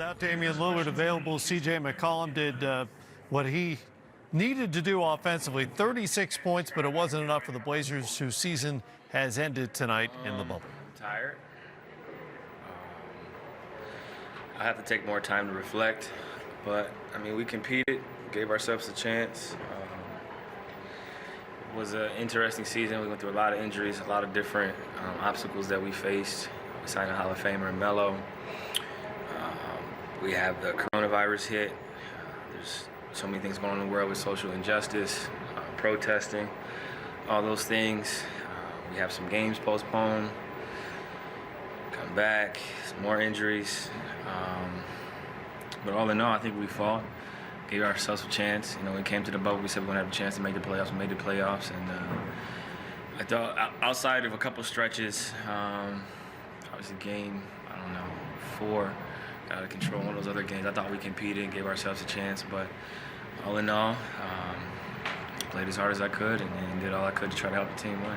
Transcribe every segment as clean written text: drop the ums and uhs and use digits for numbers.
Without Damian Lillard available, C.J. McCollum did what he needed to do offensively. 36 points, but it wasn't enough for the Blazers, whose season has ended tonight in the bubble. Tired. I have to take more time to reflect, but I mean, we competed, gave ourselves a chance. It was an interesting season. We went through a lot of injuries, a lot of different obstacles that we faced. We signed a Hall of Famer in Melo. We have the coronavirus hit. There's so many things going on in the world with social injustice, protesting, all those things. We have some games postponed, come back, some more injuries. But all in all, I think we fought, gave ourselves a chance. You know, when we came to the bubble, we said we're gonna have a chance to make the playoffs. We made the playoffs, and I thought outside of a couple stretches, obviously game, I don't know, 4, out of control, one of those other games, I thought we competed, gave ourselves a chance, but all in all, played as hard as I could and did all I could to try to help the team win.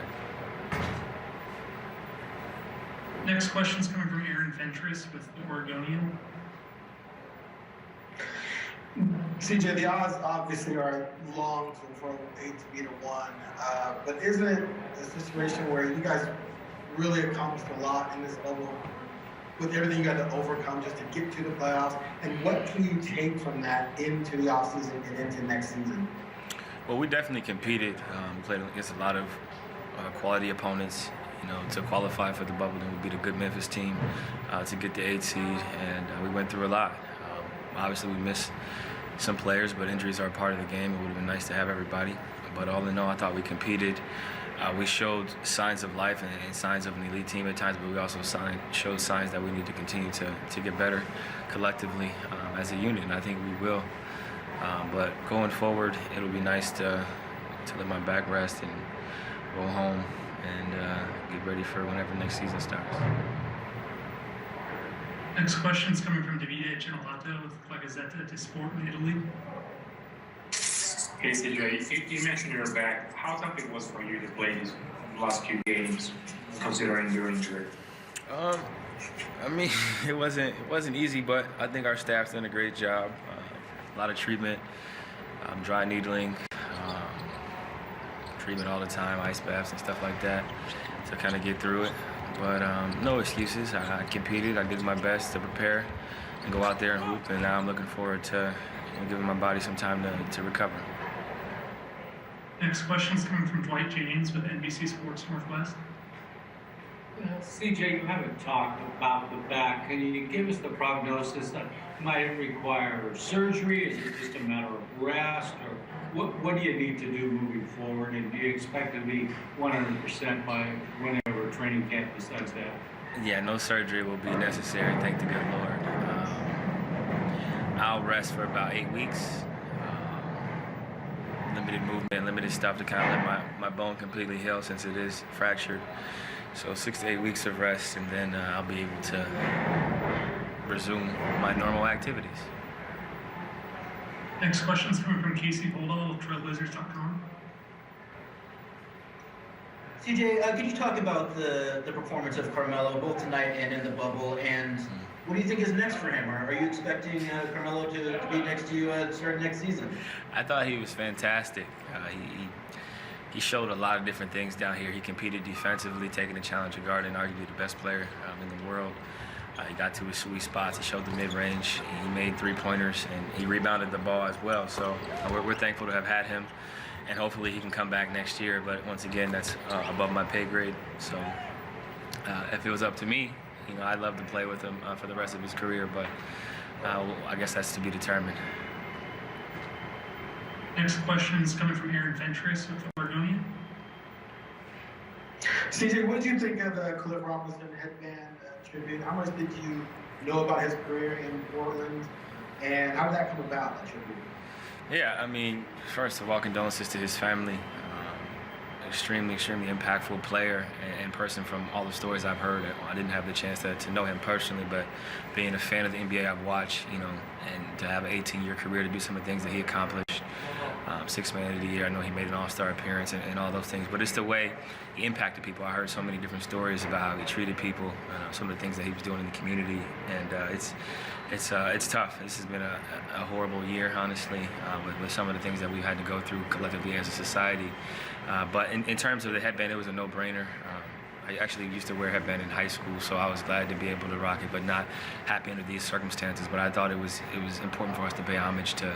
Next question is coming from Aaron Fentress with the Oregonian. CJ, the odds obviously are long for 8 to be to 1, but isn't it a situation where you guys really accomplished a lot in this bubble with everything you got to overcome just to get to the playoffs? And what can you take from that into the offseason and into next season? Well, we definitely competed. We played against a lot of quality opponents. You know, to qualify for the bubble, then we beat a good Memphis team to get the 8th seed, and we went through a lot. Obviously, we missed some players, but injuries are a part of the game. It would have been nice to have everybody. But all in all, I thought we competed. We showed signs of life and signs of an elite team at times, but we also showed signs that we need to continue to get better collectively as a unit, and I think we will. But going forward, it'll be nice to let my back rest and go home and get ready for whenever next season starts. Next question is coming from Davide Cinolato with La Gazzetta di Sport in Italy. Okay, CJ, you mentioned you're back. How tough it was for you to play these last few games, considering your injury? I mean, it wasn't easy, but I think our staff's done a great job. A lot of treatment, dry needling, treatment all the time, ice baths and stuff like that to kind of get through it. But no excuses. I competed. I did my best to prepare and go out there and hoop, and now I'm looking forward to giving my body some time to recover. Next question is coming from Dwight James with NBC Sports Northwest. CJ, you haven't talked about the back. Can you give us the prognosis? Might it require surgery? Is it just a matter of rest? Or what do you need to do moving forward? And do you expect to be 100% by whenever training camp decides that? Yeah, no surgery will be necessary, thank the good Lord. I'll rest for about 8 weeks. Limited movement, limited stuff to kind of let my bone completely heal since it is fractured. So 6 to 8 weeks of rest, and then I'll be able to resume my normal activities. Next question is coming from Casey Holdall with Trailblazers.com. CJ, could you talk about the performance of Carmelo both tonight and in the bubble, and what do you think is next for him? Are you expecting Carmelo to be next to you starting next season? I thought he was fantastic. He showed a lot of different things down here. He competed defensively, taking the challenge of guarding arguably the best player in the world. He got to his sweet spots. He showed the mid-range. He made three-pointers, and he rebounded the ball as well. So we're thankful to have had him, and hopefully he can come back next year. But once again, that's above my pay grade. So if it was up to me, you know, I'd love to play with him for the rest of his career, but I guess that's to be determined. Next question is coming from Aaron Fentress with the Oregonian. CJ, what did you think of the Cliff Robinson headband tribute? How much did you know about his career in Portland, and how did that come about, that tribute? Yeah, I mean, first of all, condolences to his family. Extremely impactful player and person from all the stories I've heard. I didn't have the chance to know him personally, but being a fan of the NBA I've watched, you know, and to have an 18-year career to do some of the things that he accomplished, Sixth Man of the Year. I know he made an All-Star appearance and all those things. But it's the way he impacted people. I heard so many different stories about how he treated people, some of the things that he was doing in the community, and it's tough. This has been a horrible year, honestly, with some of the things that we've had to go through collectively as a society. But in terms of the headband, it was a no-brainer. I actually used to wear a headband in high school, so I was glad to be able to rock it, but not happy under these circumstances. But I thought it was important for us to pay homage to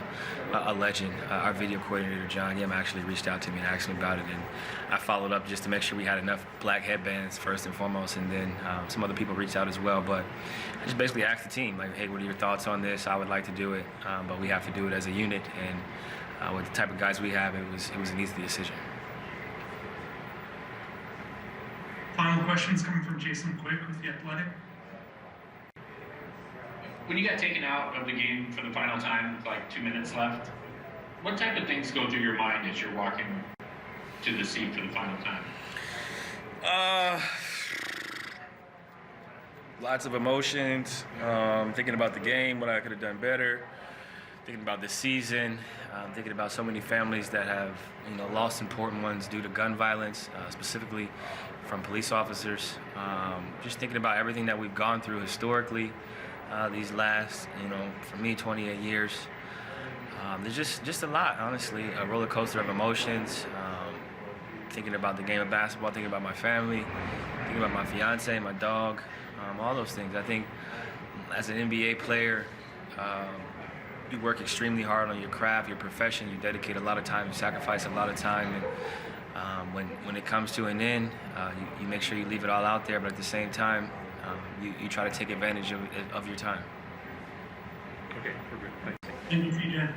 a legend. Our video coordinator, John Yim, actually reached out to me and asked me about it, and I followed up just to make sure we had enough black headbands first and foremost, and then some other people reached out as well. But I just basically asked the team, like, hey, what are your thoughts on this? I would like to do it, but we have to do it as a unit, and with the type of guys we have, it was an easy decision. Final questions coming from Jason Quick with The Athletic. When you got taken out of the game for the final time with like 2 minutes left, what type of things go through your mind as you're walking to the seat for the final time? Lots of emotions, thinking about the game, what I could have done better, thinking about the season, thinking about so many families that have lost important ones due to gun violence, specifically from police officers. Just thinking about everything that we've gone through historically these last, for me, 28 years. There's just a lot, honestly, a roller coaster of emotions. Thinking about the game of basketball, thinking about my family, thinking about my fiance, my dog, all those things. I think as an NBA player, you work extremely hard on your craft, your profession. You dedicate a lot of time, you sacrifice a lot of time. And when it comes to an end, you make sure you leave it all out there, but at the same time, you try to take advantage of your time. Okay, we're good. Thanks. Thank you, CJ.